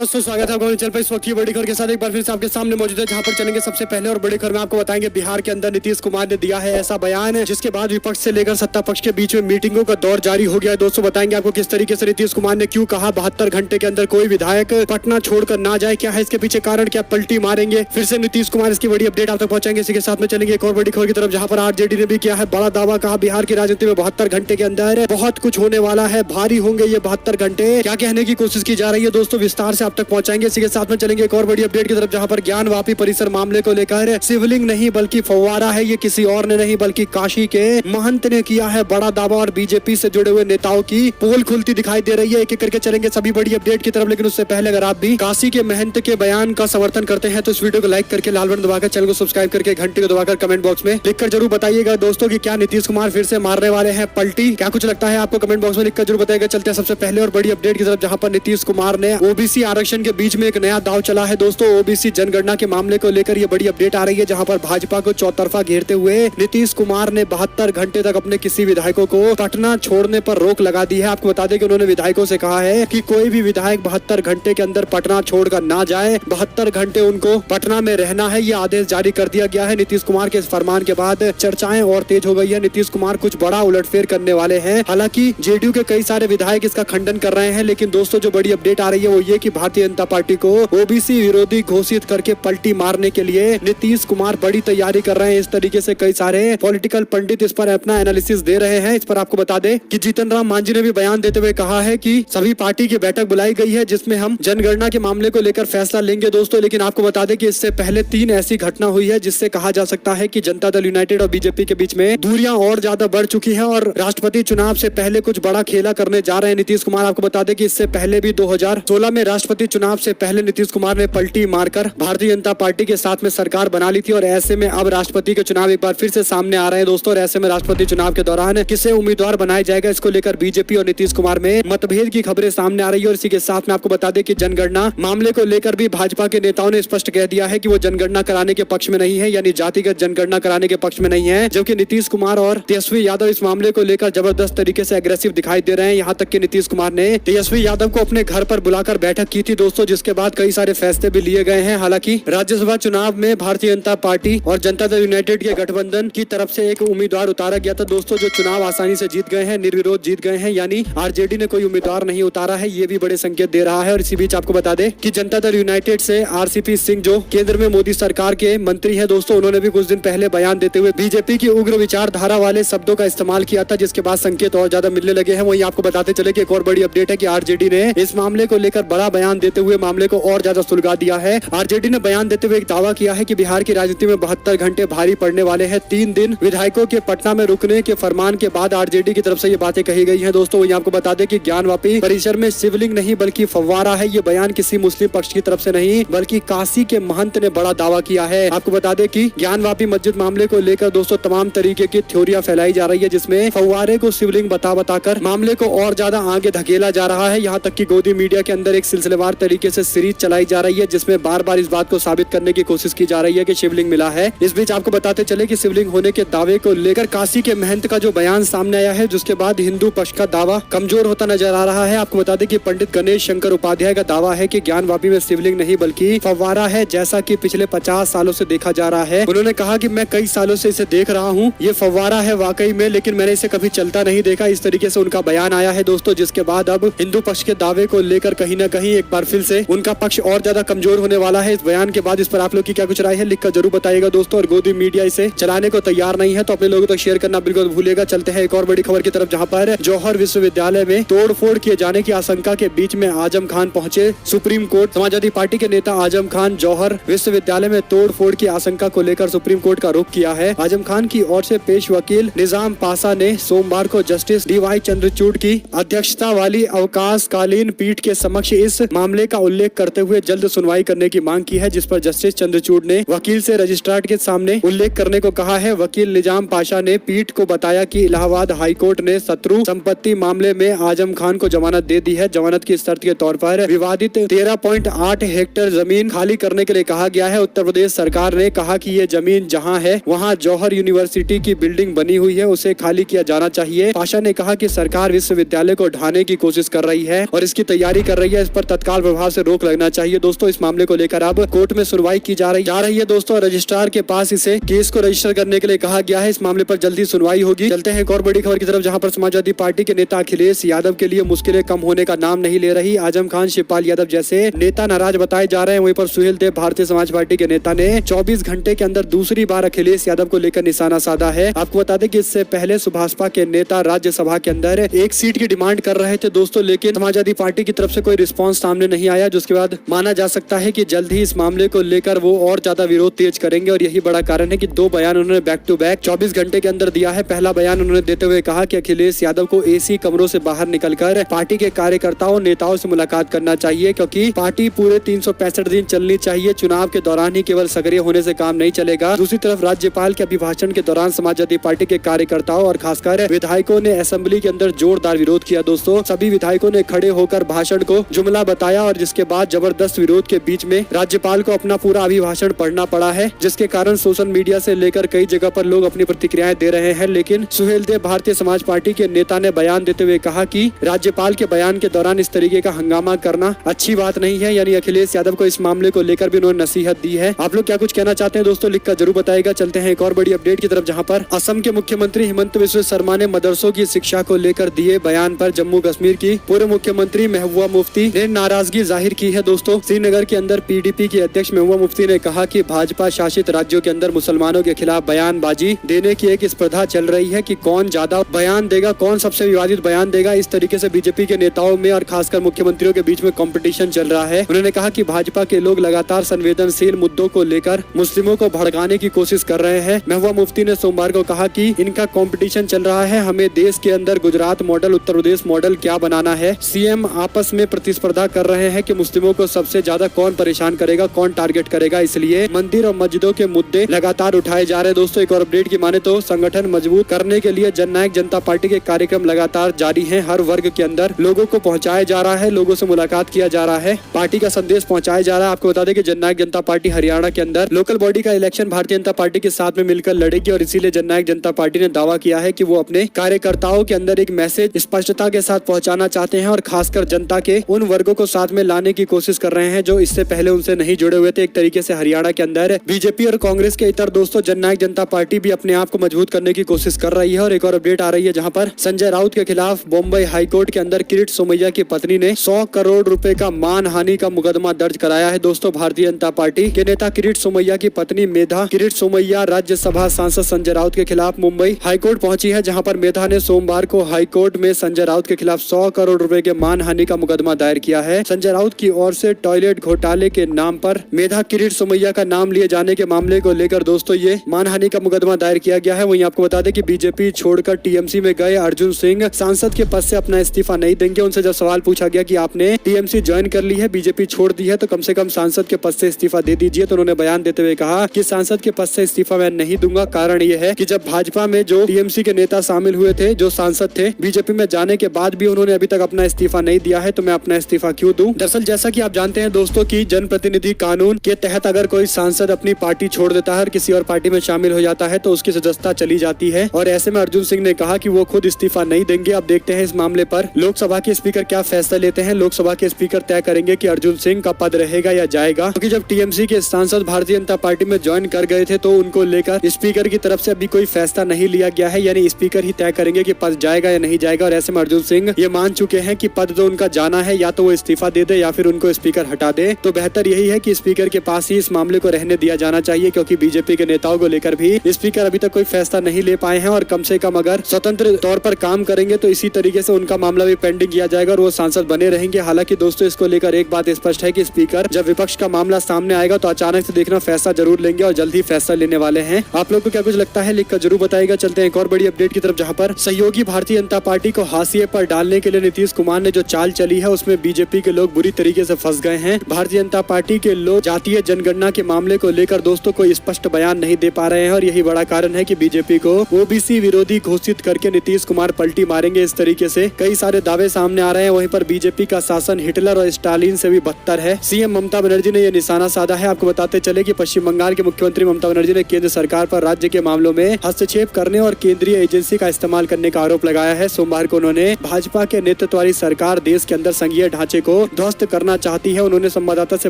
दोस्तों स्वागत है आपका चल पे इस वक्त की बड़ी खबर के साथ एक बार फिर से आपके सामने मौजूद है, जहां पर चलेंगे सबसे पहले और बड़ी खबर में आपको बताएंगे बिहार के अंदर नीतीश कुमार ने दिया है ऐसा बयान जिसके बाद विपक्ष से लेकर सत्ता पक्ष के बीच में मीटिंगों का दौर जारी हो गया है। दोस्तों बताएंगे आपको किस तरीके से नीतीश कुमार ने क्यों कहा 72 घंटे के अंदर कोई विधायक पटना छोड़कर ना जाए, क्या है इसके पीछे कारण, क्या पलटी मारेंगे फिर से नीतीश कुमार, इसकी बड़ी अपडेट आप तक पहुंचाएंगे। इसी के साथ में चलेंगे एक और बड़ी खबर की तरफ, जहां पर आरजेडी ने भी किया है बड़ा दावा, कहा बिहार की राजनीति में 72 घंटे के अंदर बहुत कुछ होने वाला है, भारी होंगे ये 72 घंटे, क्या कहने की कोशिश की जा रही है दोस्तों विस्तार से आप तक पहुंचाएंगे। इसी के साथ में चलेंगे एक और बड़ी अपडेट की तरफ, जहां पर ज्ञानवापी परिसर मामले को लेकर शिवलिंग नहीं बल्कि फव्वारा है, ये किसी और ने नहीं बल्कि काशी के महंत ने किया है बड़ा दावा और बीजेपी से जुड़े हुए नेताओं की पोल खुलती दिखाई दे रही है। एक एक करके चलेंगे सभी बड़ी अपडेट की तरफ, लेकिन उससे पहले अगर आप भी काशी के महंत के बयान का समर्थन करते हैं तो इस वीडियो को लाइक करके लाल बटन दबाकर चैनल को सब्सक्राइब करके घंटी को दबाकर कमेंट बॉक्स में लिखकर जरूर बताइएगा दोस्तों कि क्या नीतीश कुमार फिर से मारने वाले हैं पलटी, क्या कुछ लगता है आपको कमेंट बॉक्स में लिखकर जरूर बताइएगा। चलते हैं सबसे पहले और बड़ी अपडेट की तरफ, जहां पर नीतीश कुमार ने ओबीसी आरक्षण के बीच में एक नया दाव चला है दोस्तों। ओबीसी जनगणना के मामले को लेकर ये बड़ी अपडेट आ रही है, जहां पर भाजपा को चौतरफा घेरते हुए नीतीश कुमार ने 72 घंटे तक अपने किसी विधायकों को पटना छोड़ने पर रोक लगा दी है। आपको बता दें कि उन्होंने विधायकों से कहा है कि कोई भी विधायक 72 घंटे के अंदर पटना छोड़कर ना जाए, 72 घंटे उनको पटना में रहना है, ये आदेश जारी कर दिया गया है। नीतीश कुमार के इस फरमान के बाद चर्चाएं और तेज हो गई है। नीतीश कुमार कुछ बड़ा उलटफेर करने वाले हैं। हालांकि जेडीयू के कई सारे विधायक इसका खंडन कर रहे हैं, लेकिन दोस्तों जो बड़ी अपडेट आ रही है वो ये कि भारतीय जनता पार्टी को ओबीसी विरोधी घोषित करके पलटी मारने के लिए नीतीश कुमार बड़ी तैयारी कर रहे हैं। इस तरीके से कई सारे पॉलिटिकल पंडित इस पर अपना एनालिसिस दे रहे हैं। इस पर आपको बता दें कि जीतन राम मांझी ने भी बयान देते हुए कहा है कि सभी पार्टी की बैठक बुलाई गई है जिसमें हम जनगणना के मामले को लेकर फैसला लेंगे दोस्तों। लेकिन आपको बता दें कि इससे पहले 3 ऐसी घटना हुई है जिससे कहा जा सकता है कि जनता दल यूनाइटेड और बीजेपी के बीच में दूरियां और ज्यादा बढ़ चुकी है और राष्ट्रपति चुनाव से पहले कुछ बड़ा खेला करने जा रहे हैं नीतीश कुमार। आपको बता दें कि इससे पहले भी 2016 में राष्ट्रपति चुनाव से पहले नीतीश कुमार ने पलटी मारकर भारतीय जनता पार्टी के साथ में सरकार बना ली थी और ऐसे में अब राष्ट्रपति के चुनाव एक बार फिर से सामने आ रहे हैं दोस्तों। और ऐसे में राष्ट्रपति चुनाव के दौरान किसे उम्मीदवार बनाया जाएगा, इसको लेकर बीजेपी और नीतीश कुमार में मतभेद की खबरें सामने आ रही है। और इसी के साथ में आपको बता दें कि जनगणना मामले को लेकर भी भाजपा के नेताओं ने स्पष्ट कह दिया है कि वो जनगणना कराने के पक्ष में नहीं है, यानी जातिगत जनगणना कराने के पक्ष में नहीं है, जबकि नीतीश कुमार और तेजस्वी यादव इस मामले को लेकर जबरदस्त तरीके से एग्रेसिव दिखाई दे रहे हैं। यहाँ तक कि नीतीश कुमार ने तेजस्वी यादव को अपने घर पर बुलाकर बैठक की थी दोस्तों, जिसके बाद कई सारे फैसले भी लिए गए हैं। हालांकि राज्यसभा चुनाव में भारतीय जनता पार्टी और जनता दल यूनाइटेड के गठबंधन की तरफ से एक उम्मीदवार उतारा गया था दोस्तों, जो चुनाव आसानी से जीत गए हैं, निर्विरोध जीत गए हैं, यानी आरजेडी ने कोई उम्मीदवार नहीं उतारा है, ये भी बड़े संकेत दे रहा है। और इसी बीच आपको बता दें कि जनता दल यूनाइटेड से आरसीपी सिंह जो केंद्र में मोदी सरकार के मंत्री है दोस्तों, उन्होंने भी कुछ दिन पहले बयान देते हुए बीजेपी की उग्र विचारधारा वाले शब्दों का इस्तेमाल किया था, जिसके बाद संकेत और ज्यादा मिलने लगे हैं। वहीं आपको बताते चले कि एक और बड़ी अपडेट है कि आरजेडी ने इस मामले को लेकर बड़ा बयान देते हुए मामले को और ज्यादा सुलगा दिया है। आरजेडी ने बयान देते हुए एक दावा किया है कि बिहार की राजनीति में 72 घंटे भारी पड़ने वाले हैं। 3 दिन विधायकों के पटना में रुकने के फरमान के बाद आरजेडी की तरफ से ये बातें कही गई हैं दोस्तों। वहीं आपको बता दें कि ज्ञानवापी परिसर में शिवलिंग नहीं बल्कि फव्वारा है, ये बयान किसी मुस्लिम पक्ष की तरफ से नहीं बल्कि काशी के महंत ने बड़ा दावा किया है। आपको बता दें कि ज्ञानवापी मस्जिद मामले को लेकर दोस्तों तमाम तरीके की थ्योरियां फैलाई जा रही है, जिसमें फव्वारे को शिवलिंग बताकर मामले को और ज्यादा आगे धकेला जा रहा है। यहाँ तक कि गोदी मीडिया के अंदर एक सिलसिलेवार तरीके से सीरीज चलाई जा रही है, जिसमें बार बार इस बात को साबित करने की कोशिश की जा रही है कि शिवलिंग मिला है। इस बीच आपको बताते चले कि शिवलिंग होने के दावे को लेकर काशी के महंत का जो बयान सामने आया है, जिसके बाद हिंदू पक्ष का दावा कमजोर होता नजर आ रहा है। आपको बता दें कि पंडित गणेश शंकर उपाध्याय का दावा है कि ज्ञानवापी में शिवलिंग नहीं बल्कि फव्वारा है, जैसा कि पिछले 50 सालों से देखा जा रहा है। उन्होंने कहा कि मैं कई सालों से इसे देख रहा हूँ, ये फव्वारा है वाकई में, लेकिन मैंने इसे कभी चलता नहीं देखा। इस तरीके से उनका बयान आया है दोस्तों, जिसके बाद अब हिंदू पक्ष के दावे को लेकर कहीं न कहीं एक बार फिर से उनका पक्ष और ज्यादा कमजोर होने वाला है। इस बयान के बाद इस पर आप लोग की क्या कुछ राय है, लिखकर जरूर बताइएगा दोस्तों। और गोदी मीडिया इसे चलाने को तैयार नहीं है, तो अपने लोगों तक शेयर करना बिल्कुल भूलिएगा। चलते हैं एक और बड़ी खबर की तरफ, जहां पर जौहर विश्वविद्यालय में तोड़फोड़ किए जाने की आशंका के बीच में आजम खान पहुंचे सुप्रीम कोर्ट। समाजवादी पार्टी के नेता आजम खान जौहर विश्वविद्यालय में तोड़फोड़ की आशंका को लेकर सुप्रीम कोर्ट का रुख किया है। आजम खान की ओर से पेश वकील निजाम पाशा ने सोमवार को जस्टिस DY चंद्रचूड़ की अध्यक्षता वाली अवकाशकालीन पीठ के समक्ष इस मामले का उल्लेख करते हुए जल्द सुनवाई करने की मांग की है, जिस पर जस्टिस चंद्रचूड़ ने वकील से रजिस्ट्रार के सामने उल्लेख करने को कहा है। वकील निजाम पाशा ने पीठ को बताया कि इलाहाबाद हाईकोर्ट ने शत्रु संपत्ति मामले में आजम खान को जमानत दे दी है। जमानत की शर्त के तौर पर विवादित 13.8 हेक्टेयर जमीन खाली करने के लिए कहा गया है। उत्तर प्रदेश सरकार ने कहा कि ये जमीन जहां है वहां जौहर यूनिवर्सिटी की बिल्डिंग बनी हुई है, उसे खाली किया जाना चाहिए। पाशा ने कहा कि सरकार विश्वविद्यालय को ढाने की कोशिश कर रही है और इसकी तैयारी कर रही है। इस पर तत्काल तत्काल प्रभाव से रोक लगना चाहिए। दोस्तों इस मामले को लेकर अब कोर्ट में सुनवाई की जा रही है दोस्तों। रजिस्ट्रार के पास इसे केस को रजिस्टर करने के लिए कहा गया है। इस मामले पर जल्दी सुनवाई होगी। चलते हैं एक और बड़ी खबर की तरफ, जहां पर समाजवादी पार्टी के नेता अखिलेश यादव के लिए मुश्किलें कम होने का नाम नहीं ले रही। आजम खान, शिवपाल यादव जैसे नेता नाराज बताए जा रहे हैं। वहीं पर सुहेल देव भारतीय समाज पार्टी के नेता ने 24 घंटे के अंदर दूसरी बार अखिलेश यादव को लेकर निशाना साधा है। आपको बता दें कि इससे पहले सुभाषपा के नेता राज्यसभा के अंदर एक सीट की डिमांड कर रहे थे दोस्तों, लेकिन समाजवादी पार्टी की तरफ से कोई रिस्पांस सामने नहीं आया, जिसके बाद माना जा सकता है कि जल्द ही इस मामले को लेकर वो और ज्यादा विरोध तेज करेंगे। और यही बड़ा कारण है कि 2 बयान उन्होंने बैक टू बैक 24 घंटे के अंदर दिया है। पहला बयान उन्होंने देते हुए कहा कि अखिलेश यादव को एसी कमरों से बाहर निकलकर पार्टी के कार्यकर्ताओं नेताओं से मुलाकात करना चाहिए, क्योंकि पार्टी पूरे 365 दिन चलनी चाहिए। चुनाव के दौरान ही केवल सक्रिय होने से काम नहीं चलेगा। दूसरी तरफ राज्यपाल के अभिभाषण के दौरान समाजवादी पार्टी के कार्यकर्ताओं और खासकर विधायकों ने असेंबली के अंदर जोरदार विरोध किया दोस्तों। सभी विधायकों ने खड़े होकर भाषण को जुमला बताया और जिसके बाद जबरदस्त विरोध के बीच में राज्यपाल को अपना पूरा अभिभाषण पढ़ना पड़ा है, जिसके कारण सोशल मीडिया से लेकर कई जगह पर लोग अपनी प्रतिक्रियाएं दे रहे हैं। लेकिन सुहेल देव भारतीय समाज पार्टी के नेता ने बयान देते हुए कहा कि राज्यपाल के बयान के दौरान इस तरीके का हंगामा करना अच्छी बात नहीं है। यानी अखिलेश यादव को इस मामले को लेकर भी उन्होंने नसीहत दी है। आप लोग क्या कुछ कहना चाहते हैं दोस्तों, लिखकर जरूर बताएगा। चलते हैं एक और बड़ी अपडेट की तरफ, जहां पर असम के मुख्यमंत्री हिमंत बिस्वा शर्मा ने मदरसों की शिक्षा को लेकर दिए बयान पर जम्मू कश्मीर की पूर्व मुख्यमंत्री महबूबा मुफ्ती ने नाराजगी जाहिर की है दोस्तों। श्रीनगर के अंदर पीडीपी की अध्यक्ष महबूबा मुफ्ती ने कहा कि भाजपा शासित राज्यों के अंदर मुसलमानों के खिलाफ बयानबाजी देने की एक स्पर्धा चल रही है कि कौन ज्यादा बयान देगा, कौन सबसे विवादित बयान देगा। इस तरीके से बीजेपी के नेताओं में और खासकर मुख्यमंत्रियों के बीच में कंपटीशन चल रहा है। उन्होंने कहा कि भाजपा के लोग लगातार संवेदनशील मुद्दों को लेकर मुस्लिमों को भड़काने की कोशिश कर रहे हैं। महबूबा मुफ्ती ने सोमवार को कहा कि इनका कंपटीशन चल रहा है, हमें देश के अंदर गुजरात मॉडल, उत्तर प्रदेश मॉडल क्या बनाना है। सीएम आपस में प्रतिस्पर्धा कर रहे हैं कि मुस्लिमों को सबसे ज्यादा कौन परेशान करेगा, कौन टारगेट करेगा। इसलिए मंदिर और मस्जिदों के मुद्दे लगातार उठाए जा रहे हैं दोस्तों। एक और अपडेट की माने तो संगठन मजबूत करने के लिए जननायक जनता पार्टी के कार्यक्रम लगातार जारी हैं। हर वर्ग के अंदर लोगों को पहुंचाया जा रहा है, लोगों से मुलाकात किया जा रहा है, पार्टी का संदेश पहुंचाया जा रहा है। आपको बता दें कि जननायक जनता पार्टी हरियाणा के अंदर लोकल बॉडी का इलेक्शन भारतीय जनता पार्टी के साथ में मिलकर लड़ेगी और इसीलिए जननायक जनता पार्टी ने दावा किया है कि वो अपने कार्यकर्ताओं के अंदर एक मैसेज स्पष्टता के साथ पहुंचाना चाहते हैं और खासकर जनता के उन वर्गों को साथ में लाने की कोशिश कर रहे हैं जो इससे पहले उनसे नहीं जुड़े हुए थे। एक तरीके से हरियाणा के अंदर बीजेपी और कांग्रेस के इतर दोस्तों जननायक जनता पार्टी भी अपने आप को मजबूत करने की कोशिश कर रही है। और एक और अपडेट आ रही है जहां पर संजय राउत के खिलाफ बॉम्बे हाईकोर्ट के अंदर किरीट सोमैया की पत्नी ने 100 करोड़ रुपए का मानहानि का मुकदमा दर्ज कराया है दोस्तों। भारतीय जनता पार्टी के नेता किरीट सोमैया की पत्नी मेधा किरीट सोमैया राज्यसभा सांसद संजय राउत के खिलाफ मुंबई हाईकोर्ट पहुंची है, जहां पर मेधा ने सोमवार को हाईकोर्ट में संजय राउत के खिलाफ 100 करोड़ रुपए के मानहानि का मुकदमा दायर किया है। संजय राउत की ओर से टॉयलेट घोटाले के नाम पर मेधा किरीट सोमैया का नाम लिए जाने के मामले को लेकर दोस्तों ये मानहानि का मुकदमा दायर किया गया है। वहीं आपको बता दें कि बीजेपी छोड़कर टीएमसी में गए अर्जुन सिंह सांसद के पद से अपना इस्तीफा नहीं देंगे। उनसे जब सवाल पूछा गया कि आपने टीएमसी ज्वाइन कर ली है, बीजेपी छोड़ दी है, तो कम से कम सांसद के पद से इस्तीफा दे दीजिए, तो उन्होंने बयान देते हुए कहा कि सांसद के पद से इस्तीफा मैं नहीं दूंगा। कारण ये है कि जब भाजपा में जो टीएमसी के नेता शामिल हुए थे, जो सांसद थे, बीजेपी में जाने के बाद भी उन्होंने अभी तक अपना इस्तीफा नहीं दिया है, तो मैं अपना इस्तीफा क्यों दूं। दरअसल जैसा कि आप जानते हैं दोस्तों कि जनप्रतिनिधि कानून के तहत अगर कोई सांसद अपनी पार्टी छोड़ देता है और किसी और पार्टी में शामिल हो जाता है तो उसकी सदस्यता चली जाती है। और ऐसे में अर्जुन सिंह ने कहा कि वो खुद इस्तीफा नहीं देंगे। अब देखते हैं इस मामले पर लोकसभा के स्पीकर क्या फैसला लेते हैं। लोकसभा के स्पीकर तय करेंगे कि अर्जुन सिंह का पद रहेगा या जाएगा, क्योंकि जब टीएमसी के सांसद भारतीय जनता पार्टी में ज्वाइन कर गए थे तो उनको लेकर स्पीकर की तरफ से अभी कोई फैसला नहीं लिया गया है। यानी स्पीकर ही तय करेंगे कि पद जाएगा या नहीं जाएगा। और ऐसे में अर्जुन सिंह ये मान चुके हैं कि पद तो उनका जाना है, या तो वो इस्तीफा दे दे या फिर उनको स्पीकर हटा दे। तो बेहतर यही है कि स्पीकर के पास ही इस मामले को रहने दिया जाना चाहिए, क्योंकि बीजेपी के नेताओं को लेकर भी स्पीकर अभी तक कोई फैसला नहीं ले पाए हैं। और कम से कम अगर स्वतंत्र तौर पर काम करेंगे तो इसी तरीके से उनका मामला भी पेंडिंग किया जाएगा और वो सांसद बने रहेंगे। हालांकि दोस्तों इसको लेकर एक बात स्पष्ट है कि स्पीकर जब विपक्ष का मामला सामने आएगा तो अचानक से देखना फैसला जरूर लेंगे और जल्द ही फैसला लेने वाले हैं। आप लोग को क्या कुछ लगता है लिखकर जरूर बताएगा। चलते हैं एक और बड़ी अपडेट की तरफ, जहां पर सहयोगी भारतीय जनता पार्टी को हाशिए पर डालने के लिए नीतीश कुमार ने जो चाल चली है उसमें बीजेपी के लोग बुरी तरीके से फंस गए हैं। भारतीय जनता पार्टी के लोग जातीय जनगणना के मामले को लेकर दोस्तों कोई स्पष्ट बयान नहीं दे पा रहे हैं और यही बड़ा कारण है कि बीजेपी को ओबीसी विरोधी घोषित करके नीतीश कुमार पलटी मारेंगे। इस तरीके से कई सारे दावे सामने आ रहे हैं। वहीं पर बीजेपी का शासन हिटलर और स्टालिन से भी बदतर है। सीएम ममता बनर्जी ने यह निशाना साधा है। आपको बताते चले कि पश्चिम बंगाल के मुख्यमंत्री ममता बनर्जी ने केंद्र सरकार पर राज्य के मामलों में हस्तक्षेप करने और केंद्रीय एजेंसी का इस्तेमाल करने का आरोप लगाया है। सोमवार को उन्होंने भाजपा के नेतृत्व वाली सरकार देश के अंदर संघीय ढांचे को को ध्वस्त करना चाहती है। उन्होंने संवाददाता से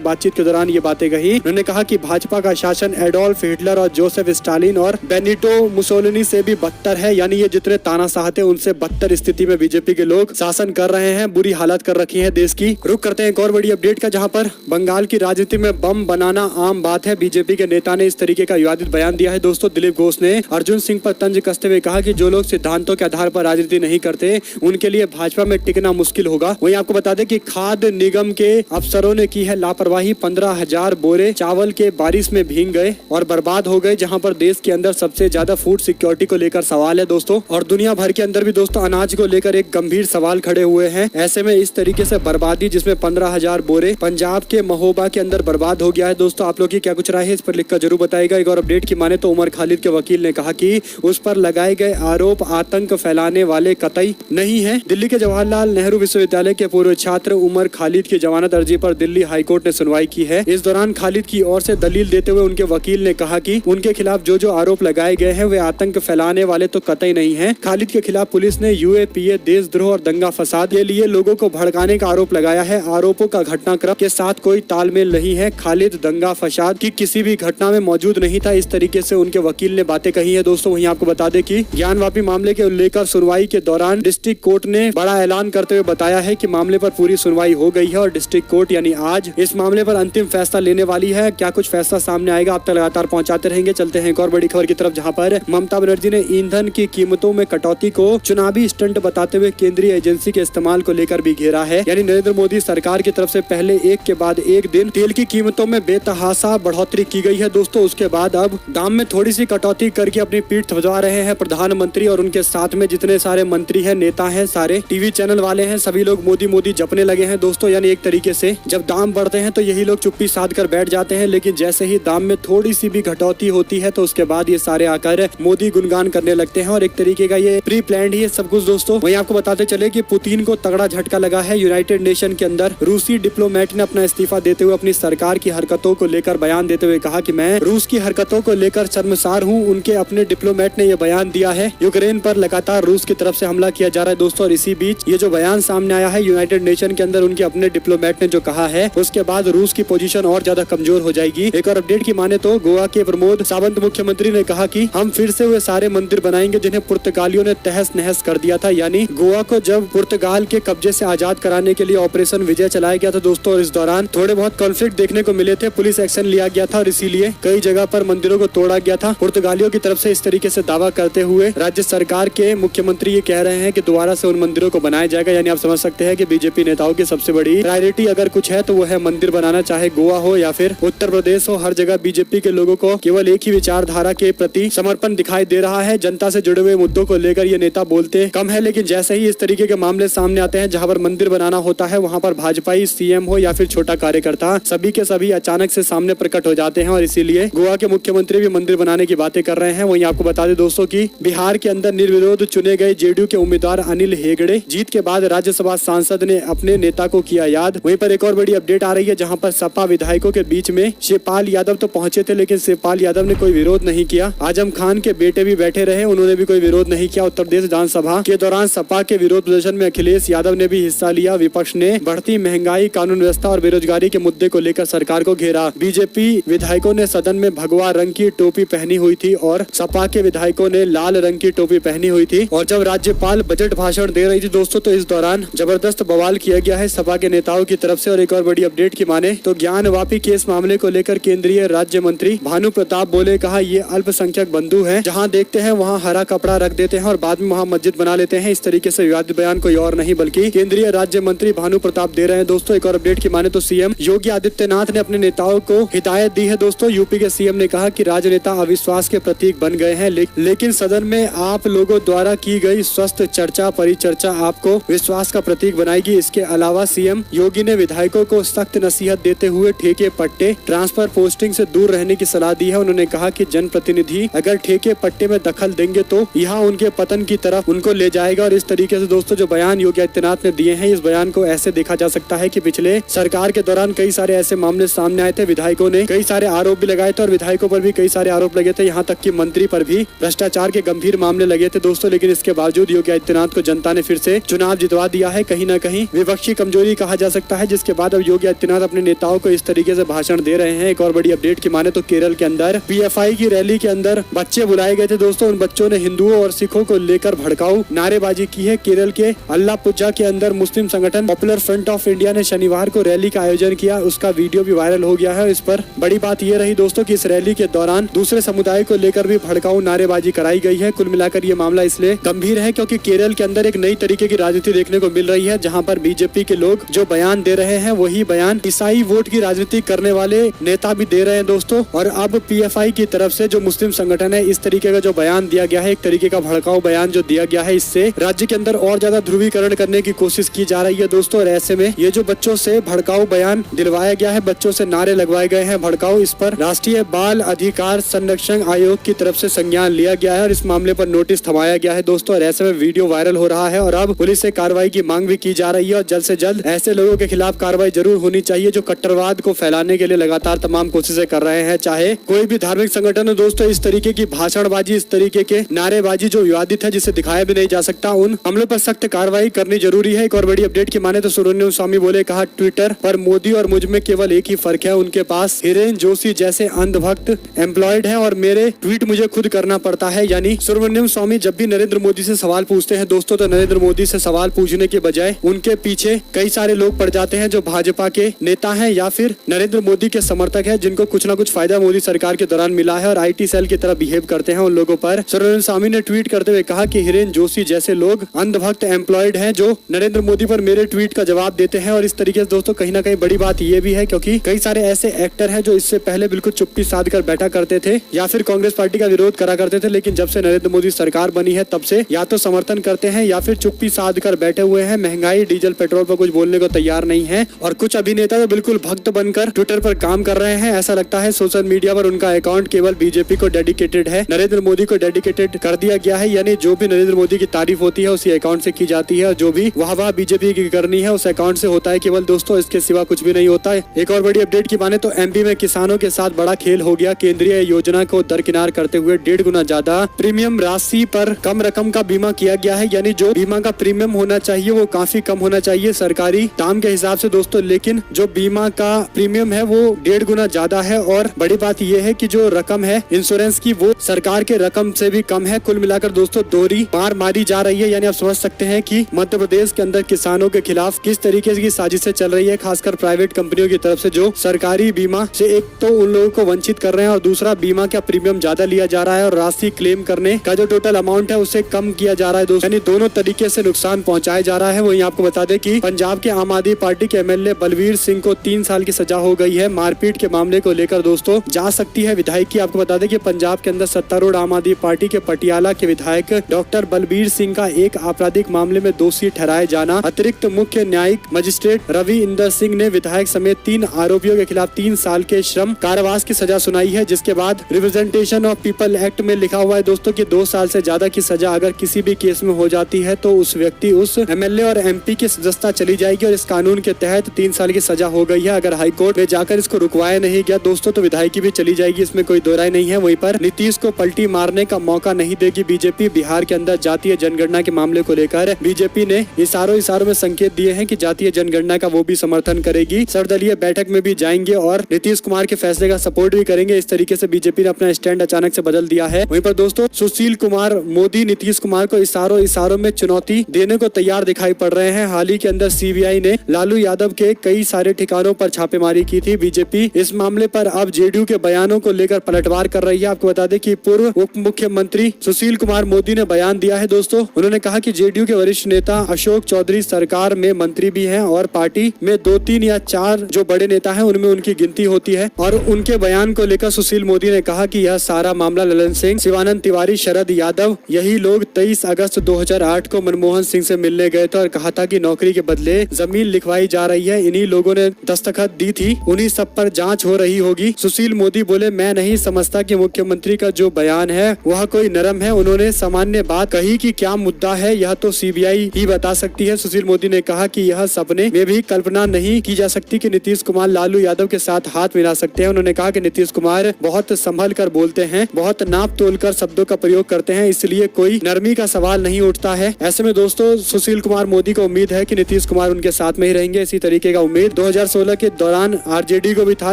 बातचीत के दौरान ये बातें कही। उन्होंने कहा कि भाजपा का शासन एडोल्फ हिटलर और जोसेफ स्टालिन और बेनिटो मुसोलिनी से भी बदतर है, यानी ये जितने तानाशाह थे उनसे बदतर स्थिति में बीजेपी के लोग शासन कर रहे हैं, बुरी हालत कर रखी है देश की। रुक करते हैं एक और बड़ी अपडेट का, जहां पर बंगाल की राजनीति में बम बनाना आम बात है। बीजेपी के नेता ने इस तरीके का विवादित बयान दिया है। दोस्तों, दिलीप घोष ने अर्जुन सिंह पर तंज कसते हुए कहा कि जो लोग सिद्धांतों के आधार पर राजनीति नहीं करते उनके लिए भाजपा में टिकना मुश्किल होगा। वहीं आपको बता दें कि खाद्य निगम के अफसरों ने की है लापरवाही। 15,000 बोरे चावल के बारिश में भीग गए और बर्बाद हो गए, जहां पर देश के अंदर सबसे ज्यादा फूड सिक्योरिटी को लेकर सवाल है दोस्तों, और दुनिया भर के अंदर भी दोस्तों अनाज को लेकर एक गंभीर सवाल खड़े हुए हैं। ऐसे में इस तरीके से बर्बादी, जिसमें 15,000 बोरे पंजाब के महोबा के अंदर बर्बाद हो गया है। दोस्तों, आप लोग की क्या कुछ राय है, इस पर लिखकर जरूर बताएगा। एक और अपडेट की माने तो उमर खालिद के वकील ने कहा कि उस पर लगाए गए आरोप आतंक फैलाने वाले कतई नहीं है। दिल्ली के जवाहरलाल नेहरू विश्वविद्यालय के पूर्व छात्र उमर खालिद की जमानत अर्जी पर दिल्ली हाईकोर्ट ने सुनवाई की है। इस दौरान खालिद की ओर से दलील देते हुए उनके वकील ने कहा कि उनके खिलाफ जो आरोप लगाए गए हैं वे आतंक फैलाने वाले तो कतई नहीं है। खालिद के खिलाफ पुलिस ने यूएपीए, देशद्रोह और दंगा फसाद के लिए लोगों को भड़काने का आरोप लगाया है। आरोपों का घटनाक्रम के साथ कोई तालमेल नहीं है। खालिद दंगा फसाद की किसी भी घटना में मौजूद नहीं था, इस तरीके से उनके वकील ने बातें कही है। दोस्तों, वहीं आपको बता दें कि ज्ञानवापी मामले के लेकर सुनवाई के दौरान डिस्ट्रिक्ट कोर्ट ने बड़ा ऐलान करते हुए बताया है कि मामले पर पूरी सुनवाई हो गई है और डिस्ट्रिक्ट कोर्ट यानी आज इस मामले पर अंतिम फैसला लेने वाली है। क्या कुछ फैसला सामने आएगा, आप तक लगातार पहुंचाते रहेंगे। चलते हैं एक और बड़ी खबर की तरफ, जहां पर ममता बनर्जी ने ईंधन की कीमतों में कटौती को चुनावी स्टंट बताते हुए केंद्रीय एजेंसी के इस्तेमाल को लेकर भी घेरा है। यानी नरेंद्र मोदी सरकार की तरफ से पहले एक के बाद एक दिन तेल की कीमतों में बेतहाशा बढ़ोतरी की गई है। दोस्तों, उसके बाद अब दाम में थोड़ी सी कटौती करके अपनी पीठ थपथपा रहे हैं प्रधानमंत्री और उनके साथ में जितने सारे मंत्री हैं, नेता हैं, सारे टीवी चैनल वाले हैं, सभी लोग मोदी मोदी जपने लगे हैं। दोस्तों, यानी एक तरीके से जब दाम बढ़ते हैं तो यही लोग चुप्पी साध कर बैठ जाते हैं, लेकिन जैसे ही दाम में थोड़ी सी भी कटौती होती है तो उसके बाद ये सारे आकर मोदी गुणगान करने लगते हैं और एक तरीके का ये प्री प्लान्ड ही है सब कुछ। दोस्तों, वहीं आपको बताते चले कि पुतिन को तगड़ा झटका लगा है। यूनाइटेड नेशन के अंदर रूसी डिप्लोमेट ने अपना इस्तीफा देते हुए अपनी सरकार की हरकतों को लेकर बयान देते हुए कहा कि मैं रूस की हरकतों को लेकर शर्मसार हूं। उनके अपने डिप्लोमेट ने यह बयान दिया है। यूक्रेन पर लगातार रूस की तरफ से हमला किया जा रहा है दोस्तों, और इसी बीच ये जो बयान सामने आया है यूनाइटेड नेशन के अंदर उनके अपने डिप्लोमेट ने जो कहा है, उसके बाद रूस की पोजीशन और ज्यादा कमजोर हो जाएगी। एक और अपडेट की माने तो गोवा के प्रमोद सावंत मुख्यमंत्री ने कहा कि हम फिर से वे सारे मंदिर बनाएंगे जिन्हें पुर्तगालियों ने तहस नहस कर दिया था। यानी गोवा को जब पुर्तगाल के कब्जे से आजाद कराने के लिए ऑपरेशन विजय चलाया गया था दोस्तों, और इस दौरान थोड़े बहुत कॉन्फ्लिक्ट देखने को मिले थे, पुलिस एक्शन लिया गया था और इसीलिए कई जगह पर मंदिरों को तोड़ा गया था पुर्तगालियों की तरफ से। इस तरीके से दावा करते हुए राज्य सरकार के मुख्यमंत्री ये कह रहे हैं कि दोबारा से उन मंदिरों को बनाया जाएगा। यानी आप समझ सकते हैं कि बीजेपी नेताओं की सबसे बड़ी प्रायोरिटी अगर कुछ है तो वो है मंदिर बनाना, चाहे गोवा हो या फिर उत्तर प्रदेश हो। हर जगह बीजेपी के लोगों को केवल एक ही विचारधारा के प्रति समर्पण दिखाई दे रहा है। जनता से जुड़े हुए मुद्दों को लेकर ये नेता बोलते कम है, लेकिन जैसे ही इस तरीके के मामले सामने आते हैं जहां पर मंदिर बनाना होता है, वहां पर भाजपाई सीएम हो या फिर छोटा कार्यकर्ता, सभी के सभी अचानक से सामने प्रकट हो जाते हैं और इसीलिए गोवा के मुख्यमंत्री भी मंदिर बनाने की बातें कर रहे हैं। वहीं आपको बता दें दोस्तों कि बिहार के अंदर निर्विरोध चुने गए जेडीयू के उम्मीदवार अनिल हेगड़े जीत के बाद राज्यसभा सांसद ने अपने नेता को किया याद। वहीं पर एक और बड़ी अपडेट आ रही है, जहां पर सपा विधायकों के बीच में शिवपाल यादव तो पहुंचे थे, लेकिन शिवपाल यादव ने कोई विरोध नहीं किया। आजम खान के बेटे भी बैठे रहे, उन्होंने भी कोई विरोध नहीं किया। उत्तर प्रदेश विधानसभा के दौरान सपा के विरोध प्रदर्शन में अखिलेश यादव ने भी हिस्सा लिया। विपक्ष ने बढ़ती महंगाई, कानून व्यवस्था और बेरोजगारी के मुद्दे को लेकर सरकार को घेरा। बीजेपी विधायकों ने सदन में भगवा रंग की टोपी पहनी हुई थी और सपा के विधायकों ने लाल रंग की टोपी पहनी हुई थी। और जब राज्यपाल बजट भाषण दे रही थी दोस्तों, तो इस दौरान जबरदस्त बवाल किया गया है सपा के नेताओं की तरफ से। और एक और बड़ी अपडेट की माने तो ज्ञानवापी केस मामले को लेकर केंद्रीय राज्य मंत्री भानु प्रताप बोले, कहा ये अल्पसंख्यक बंधु है, जहां देखते हैं वहां हरा कपड़ा रख देते हैं और बाद में वहां मस्जिद बना लेते हैं। इस तरीके से विवादित बयान कोई और नहीं बल्कि केंद्रीय राज्य मंत्री भानु प्रताप दे रहे हैं दोस्तों। एक और अपडेट की माने तो सीएम योगी आदित्यनाथ ने अपने नेताओं को हिदायत दी है दोस्तों। यूपी के सीएम ने कहा कि राजनेता अविश्वास के प्रतीक बन गए हैं, लेकिन सदन में आप लोगों द्वारा की गई स्वस्थ चर्चा परिचर्चा आपको विश्वास का प्रतीक बनाएगी। इसके अलावा सीएम योगी ने विधायकों को सख्त नसीहत देते हुए ठेके पट्टे ट्रांसफर पोस्टिंग से दूर रहने की सलाह दी है। उन्होंने कहा कि जनप्रतिनिधि अगर ठेके पट्टे में दखल देंगे तो यहाँ उनके पतन की तरफ उनको ले जाएगा। और इस तरीके से दोस्तों जो बयान योगी आदित्यनाथ ने दिए हैं, इस बयान को ऐसे देखा जा सकता है कि पिछले सरकार के दौरान कई सारे ऐसे मामले सामने आए थे, विधायकों ने कई सारे आरोप भी लगाए थे और विधायकों पर भी कई सारे आरोप लगे थे, यहाँ तक कि मंत्री पर भी भ्रष्टाचार के गंभीर मामले लगे थे दोस्तों। लेकिन इसके बावजूद योगी आदित्यनाथ को जनता ने फिर से चुनाव जितवा दिया है। कहीं न कहीं विपक्षी कमजोर कमजोरी कहा जा सकता है, जिसके बाद अब योगी आदित्यनाथ अपने नेताओं को इस तरीके से भाषण दे रहे हैं। एक और बड़ी अपडेट की माने तो केरल के अंदर पीएफआई की रैली के अंदर बच्चे बुलाए गए थे दोस्तों। उन बच्चों ने हिंदुओं और सिखों को लेकर भड़काऊ नारेबाजी की है। केरल के अल्लापुझा के अंदर मुस्लिम संगठन पॉपुलर फ्रंट ऑफ इंडिया ने शनिवार को रैली का आयोजन किया। उसका वीडियो भी वायरल हो गया है। इस पर बड़ी बात यह रही दोस्तों कि इस रैली के दौरान दूसरे समुदाय को लेकर भी भड़काऊ नारेबाजी कराई गई है। कुल मिलाकर ये मामला इसलिए गंभीर है क्योंकि केरल के अंदर एक नई तरीके की राजनीति देखने को मिल रही है, जहां पर बीजेपी के लोग जो बयान दे रहे हैं वही बयान ईसाई वोट की राजनीति करने वाले नेता भी दे रहे हैं दोस्तों। और अब पीएफआई की तरफ से जो मुस्लिम संगठन है, इस तरीके का जो बयान दिया गया है, एक तरीके का भड़काऊ बयान जो दिया गया है, इससे राज्य के अंदर और ज्यादा ध्रुवीकरण करने की कोशिश की जा रही है दोस्तों। और ऐसे में ये जो बच्चों से भड़काऊ बयान दिलवाया गया है, बच्चों से नारे लगवाए गए हैं भड़काऊ, इस पर राष्ट्रीय बाल अधिकार संरक्षण आयोग की तरफ से संज्ञान लिया गया है और इस मामले पर नोटिस थमाया गया है दोस्तों। और ऐसे में वीडियो वायरल हो रहा है और अब पुलिस से कार्रवाई की मांग भी की जा रही है और जल्द से जल्द ऐसे लोगों के खिलाफ कार्रवाई जरूर होनी चाहिए जो कट्टरवाद को फैलाने के लिए लगातार तमाम कोशिशें कर रहे हैं। चाहे कोई भी धार्मिक संगठन हो दोस्तों, इस तरीके की भाषणबाजी, इस तरीके के नारेबाजी जो विवादित है, जिसे दिखाया भी नहीं जा सकता, उन हमलों पर सख्त कार्रवाई करनी जरूरी है। एक और बड़ी अपडेट की माने तो सुब्रमण्यम स्वामी बोले, कहा ट्विटर पर मोदी और मुझ में केवल एक ही फर्क है, उनके पास हिरेन जोशी जैसे अंधभक्त एम्प्लॉयड है और मेरे ट्वीट मुझे खुद करना पड़ता है। यानी सुब्रमण्यम स्वामी जब भी नरेंद्र मोदी से सवाल पूछते हैं दोस्तों, तो नरेंद्र मोदी से सवाल पूछने के बजाय उनके पीछे कई सारे लोग पड़ जाते हैं जो भाजपा के नेता हैं या फिर नरेंद्र मोदी के समर्थक हैं, जिनको कुछ ना कुछ फायदा मोदी सरकार के दौरान मिला है और आईटी सेल की तरह बिहेव करते हैं उन लोगों पर। सुब्रमण्यम स्वामी ने ट्वीट करते हुए कहा कि हिरेन जोशी जैसे लोग अंधभक्त एम्प्लॉयड हैं जो नरेंद्र मोदी पर मेरे ट्वीट का जवाब देते हैं। और इस तरीके से दोस्तों कहीं ना कहीं बड़ी बात यह भी है क्योंकि कई सारे ऐसे एक्टर हैं जो इससे पहले बिल्कुल चुप्पी साध कर बैठा करते थे या फिर कांग्रेस पार्टी का विरोध करा करते थे, लेकिन जब से नरेंद्र मोदी सरकार बनी है तब से या तो समर्थन करते हैं या फिर चुप्पी साध कर बैठे हुए हैं। महंगाई, डीजल, पेट्रोल पर कुछ बोलने को तैयार नहीं है और कुछ अभिनेता तो बिल्कुल भक्त बनकर ट्विटर पर काम कर रहे हैं। ऐसा लगता है सोशल मीडिया पर उनका अकाउंट केवल बीजेपी को डेडिकेटेड है, नरेंद्र मोदी को डेडिकेटेड कर दिया गया है। यानी जो भी नरेंद्र मोदी की तारीफ होती है उसी अकाउंट से की जाती है और जो भी वाह बीजेपी की करनी है उस अकाउंट से होता है केवल दोस्तों, इसके सिवा कुछ भी नहीं होता है। एक और बड़ी अपडेट की माने तो एमपी में किसानों के साथ बड़ा खेल हो गया। केंद्रीय योजना को दरकिनार करते हुए 1.5 गुना ज्यादा प्रीमियम राशि पर कम रकम का बीमा किया गया है। यानी जो बीमा का प्रीमियम होना चाहिए वो काफी कम होना चाहिए सरकारी दाम के हिसाब से दोस्तों, लेकिन जो बीमा का प्रीमियम है वो 1.5 गुना ज्यादा है। और बड़ी बात यह है कि जो रकम है इंश्योरेंस की वो सरकार के रकम से भी कम है। कुल मिलाकर दोस्तों दोहरी मार मारी जा रही है। यानी आप समझ सकते हैं कि मध्य प्रदेश के अंदर किसानों के खिलाफ किस तरीके की साजिशें चल रही है, खासकर प्राइवेट कंपनियों की तरफ से जो सरकारी बीमा से एक तो उन लोगों को वंचित कर रहे हैं और दूसरा बीमा का प्रीमियम ज्यादा लिया जा रहा है और राशि क्लेम करने का जो टोटल अमाउंट है उसे कम किया जा रहा है दोस्तों। यानी दोनों तरीके से नुकसान पहुंचाया जा रहा है। वहीं आपको बता दें कि पंजाब के आम आदमी पार्टी के एमएलए बलवीर सिंह को 3 साल की सजा हो गई है मारपीट के मामले को लेकर दोस्तों। जा सकती है विधायकी। आपको बता दें कि पंजाब के अंदर सत्तारूढ़ आम आदमी पार्टी के पटियाला के विधायक डॉक्टर बलबीर सिंह का एक आपराधिक मामले में दोषी ठहराए जाना। अतिरिक्त मुख्य न्यायिक मजिस्ट्रेट रवि इंदर सिंह ने विधायक समेत 3 आरोपियों के खिलाफ 3 साल के श्रम कारावास की सजा सुनाई है, जिसके बाद रिप्रेजेंटेशन ऑफ पीपल एक्ट में लिखा हुआ है दोस्तों कि 2 साल से ज्यादा की सजा अगर किसी भी केस में हो जाती है तो उस व्यक्ति उस एमएलए और एमपी की सदस्यता चली जाएगी। और इस कानून के तहत 3 साल की सजा हो गई है। अगर हाईकोर्ट में जाकर इसको रुकवाया नहीं गया दोस्तों तो विधायकी भी चली जाएगी, इसमें कोई दो राय नहीं है। वहीं पर नीतीश को पलटी मारने का मौका नहीं देगी बीजेपी। बिहार के अंदर जातीय जनगणना के मामले को लेकर बीजेपी ने इशारों में संकेत दिए हैं कि जातीय जनगणना का वो भी समर्थन करेगी। सर्वदलीय बैठक में भी जाएंगे और नीतीश कुमार के फैसले का सपोर्ट भी करेंगे। इस तरीके से बीजेपी ने अपना स्टैंड अचानक से बदल दिया है। वहीं पर दोस्तों सुशील कुमार मोदी नीतीश कुमार को इशारों में चुनौती देने को तैयार दिखाई पड़ रहे हैं। हाल ही के अंदर सीबीआई ने लालू यादव के कई सारे ठिकानों पर छापेमारी की थी। बीजेपी इस मामले पर अब जेडीयू के बयानों को लेकर पलटवार कर रही है। आपको बता दें कि पूर्व उप मुख्यमंत्री सुशील कुमार मोदी ने बयान दिया है दोस्तों। उन्होंने कहा कि जेडीयू के वरिष्ठ नेता अशोक चौधरी सरकार में मंत्री भी हैं और पार्टी में 2, 3 या 4 जो बड़े नेता हैं उनमें उनकी गिनती होती है। और उनके बयान को लेकर सुशील मोदी ने कहा कि यह सारा मामला ललन सिंह, शिवानंद तिवारी, शरद यादव यही लोग 23 अगस्त 2008 को मनमोहन सिंह से मिलने गए थे और कहा था कि नौकरी के बदले जमीन लिखवाई जा रही है। इन्हीं लोगों ने दस्तखत दी थी, उन्हीं सब पर जांच हो रही होगी। सुशील मोदी बोले, मैं नहीं समझता कि मुख्यमंत्री का जो बयान है वह कोई नरम है। उन्होंने सामान्य बात कही कि क्या मुद्दा है यह तो सीबीआई ही बता सकती है। सुशील मोदी ने कहा कि यह सपने में भी कल्पना नहीं की जा सकती कि नीतीश कुमार लालू यादव के साथ हाथ मिला सकते हैं। उन्होंने कहा कि नीतीश कुमार बहुत संभल कर बोलते हैं, बहुत नाप तोल कर शब्दों का प्रयोग करते हैं, इसलिए कोई नरमी का सवाल नहीं उठता है। ऐसे में दोस्तों सुशील कुमार मोदी को उम्मीद है कि नीतीश कुमार कुमार उनके साथ में ही रहेंगे, इसी तरीके का उम्मीद 2016 के दौरान आरजेडी को भी था,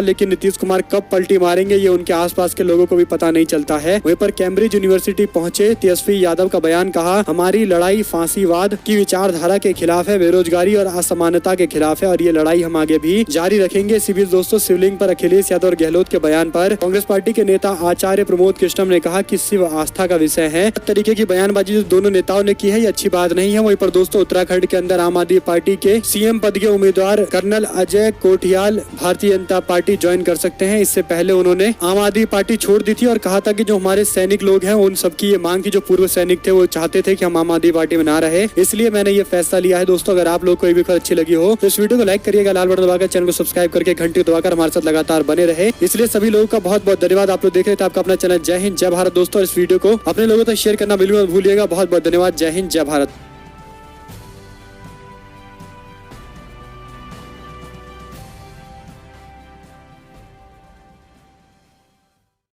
लेकिन नीतीश कुमार कब पलटी मारेंगे ये उनके आसपास के लोगों को भी पता नहीं चलता है। वहीं पर कैम्ब्रिज यूनिवर्सिटी पहुंचे तेजस्वी यादव का बयान, कहा हमारी लड़ाई फांसीवाद की विचारधारा के खिलाफ है, बेरोजगारी और असमानता के खिलाफ है और ये लड़ाई हम आगे भी जारी रखेंगे। इसी बीच दोस्तों शिवलिंग पर अखिलेश यादव और गहलोत के बयान पर कांग्रेस पार्टी के नेता आचार्य प्रमोद कृष्णम ने कहा कि शिव आस्था का विषय है। तरीके की बयानबाजी जो दोनों नेताओं ने की है ये अच्छी बात नहीं है। वहीं पर दोस्तों उत्तराखंड के अंदर आम आदमी पार्टी के सीएम पद के उम्मीदवार colonel Ajay Kothiyal Bharatiya Janata party join कर सकते हैं। इससे पहले उन्होंने आम आदमी पार्टी छोड़ दी थी और कहा था कि जो हमारे सैनिक लोग हैं उन सबकी ये मांग की, जो पूर्व सैनिक थे वो चाहते थे कि हम आम आदमी पार्टी में ना रहे, इसलिए मैंने ये फैसला लिया है। दोस्तों अगर आप लोग को ये भी खबर अच्छी लगी हो तो इस वीडियो को लाइक करिएगा, लाल बटन दबाकर चैनल को सब्सक्राइब करके घंटी दबाकर हमारे साथ लगातार बने रहे। इसलिए सभी लोगों का बहुत बहुत धन्यवाद। आप लोग देख रहे थे आपका अपना चैनल जय हिंद जय भारत। दोस्तों इस वीडियो को अपने लोगों तक शेयर करना बिल्कुल मत भूलिएगा। बहुत बहुत धन्यवाद। जय हिंद जय भारत।